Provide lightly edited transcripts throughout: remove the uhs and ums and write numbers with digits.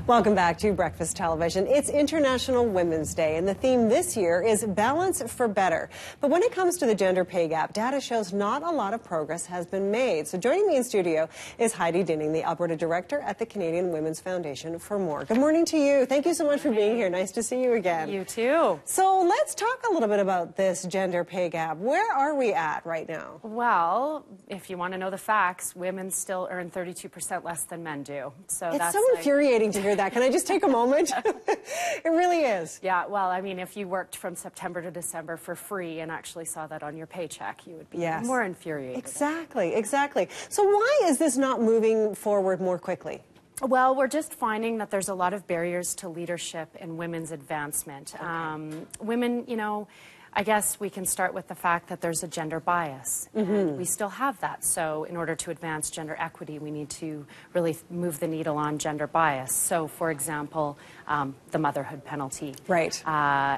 Welcome back to Breakfast Television. It's International Women's Day, and the theme this year is Balance for Better. But when it comes to the gender pay gap, data shows not a lot of progress has been made. So joining me in studio is Heidi Dinning, the Alberta Director at the Canadian Women's Foundation, for more. Good morning to you. Thank you so much for being here. Nice to see you again. You too. So let's talk a little bit about this gender pay gap. Where are we at right now? Well, if you want to know the facts, women still earn 32% less than men do. So It's that's so infuriating to hear that. Can I just take a moment? It really is. Yeah, well, I mean, if you worked from September to December for free and actually saw that on your paycheck, you would be more infuriated. Exactly, exactly. So why is this not moving forward more quickly? Well, we're just finding that there's a lot of barriers to leadership and women's advancement. Okay. Women, you know, I guess we can start with the fact that there's a gender bias, and we still have that. So in order to advance gender equity, we need to really move the needle on gender bias. So, for example, the motherhood penalty. Right.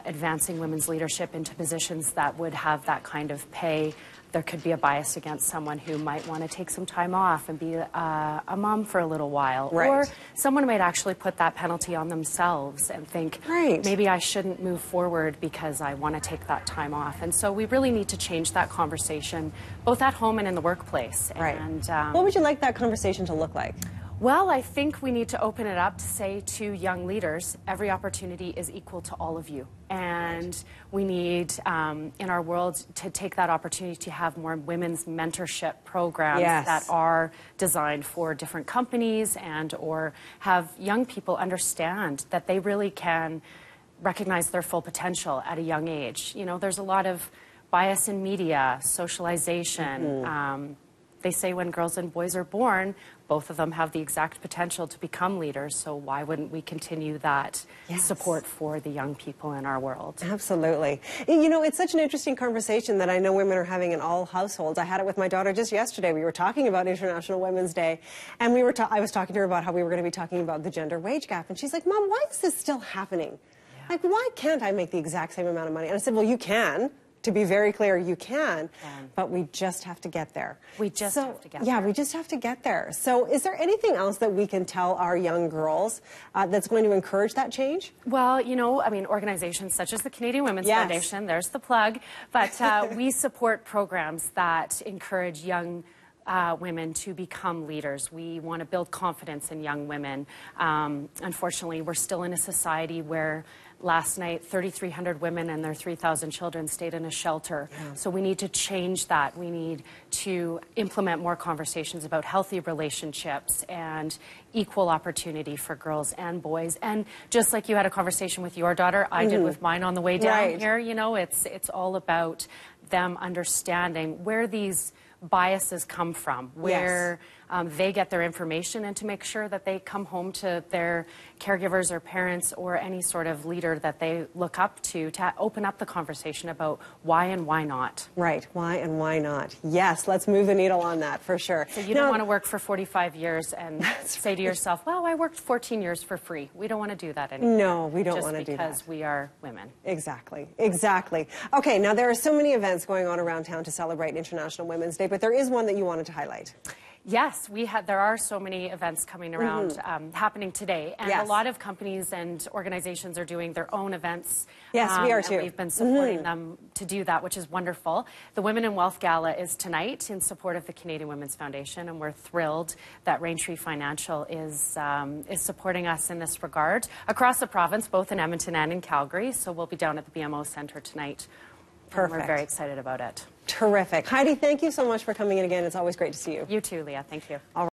Advancing women's leadership into positions that would have that kind of pay. There could be a bias against someone who might want to take some time off and be a mom for a little while. Right. Or someone might actually put that penalty on themselves and think, maybe I shouldn't move forward because I want to take that time off. And so we really need to change that conversation, both at home and in the workplace. Right. And, what would you like that conversation to look like? Well, I think we need to open it up to say to young leaders, every opportunity is equal to all of you. And we need, in our world, to take that opportunity to have more women's mentorship programs that are designed for different companies and or have young people understand that they really can recognize their full potential at a young age. You know, there's a lot of bias in media, socialization. They say when girls and boys are born, both of them have the exact potential to become leaders, so why wouldn't we continue that support for the young people in our world? Absolutely. You know, it's such an interesting conversation that I know women are having in all households. I had it with my daughter just yesterday. We were talking about International Women's Day, and I was talking to her about how we were going to be talking about the gender wage gap, and she's like, Mom, why is this still happening? Like, why can't I make the exact same amount of money? And I said, well, you can. To be very clear, you can, but we just have to get there. We just have to get there. Yeah, we just have to get there. So is there anything else that we can tell our young girls that's going to encourage that change? Well, you know, I mean, organizations such as the Canadian Women's Foundation, there's the plug, but we support programs that encourage young women to become leaders. We want to build confidence in young women. Unfortunately, we're still in a society where last night 3,300 women and their 3,000 children stayed in a shelter. So we need to change that. We need to implement more conversations about healthy relationships and equal opportunity for girls and boys. And just like you had a conversation with your daughter, I did with mine on the way down here, you know, it's all about them understanding where these biases come from, where they get their information, and to make sure that they come home to their caregivers or parents or any sort of leader that they look up to open up the conversation about why and why not. Right, why and why not. Yes, let's move the needle on that for sure. So you don't want to work for 45 years and say to yourself, well, I worked 14 years for free. We don't want to do that anymore. No, we don't want to do that. Just because we are women. Exactly, exactly. Okay, now there are so many events going on around town to celebrate International Women's Day, but there is one that you wanted to highlight. Yes, there are so many events coming around, happening today, and a lot of companies and organizations are doing their own events. Yes, we are too. And we've been supporting them to do that, which is wonderful. The Women in Wealth Gala is tonight in support of the Canadian Women's Foundation, and we're thrilled that Raintree Financial is supporting us in this regard across the province, both in Edmonton and in Calgary. So we'll be down at the BMO Centre tonight. Perfect. And we're very excited about it. Terrific. Heidi, thank you so much for coming in again. It's always great to see you. You too, Leah. Thank you.